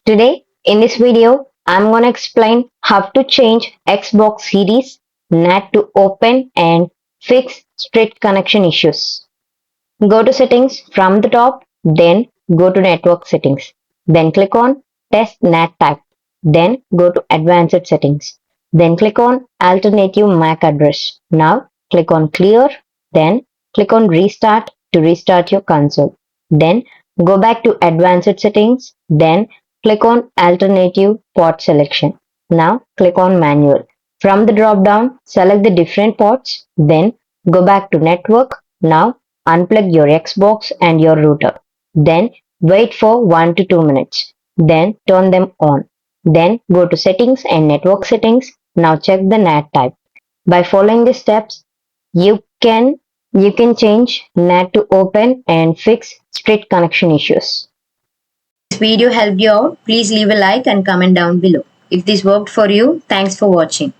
Today, in this video, I'm gonna explain how to change Xbox series NAT to open and fix strict connection issues. Go to settings from the top, then go to network settings. Then click on test NAT type. Then go to advanced settings. Then click on alternative MAC address. Now click on clear. Then click on restart to restart your console. Then go back to advanced settings. Then click on alternative port selection. Now click on manual. From the drop down, select the different ports. Then go back to network. Now unplug your Xbox and your router. Then wait for 1 to 2 minutes. Then turn them on. Then go to settings and network settings. Now check the NAT type. By following the steps, you can change NAT to open and fix strict connection issues. This video helped you out, please leave a like and comment down below. If this worked for you, thanks for watching.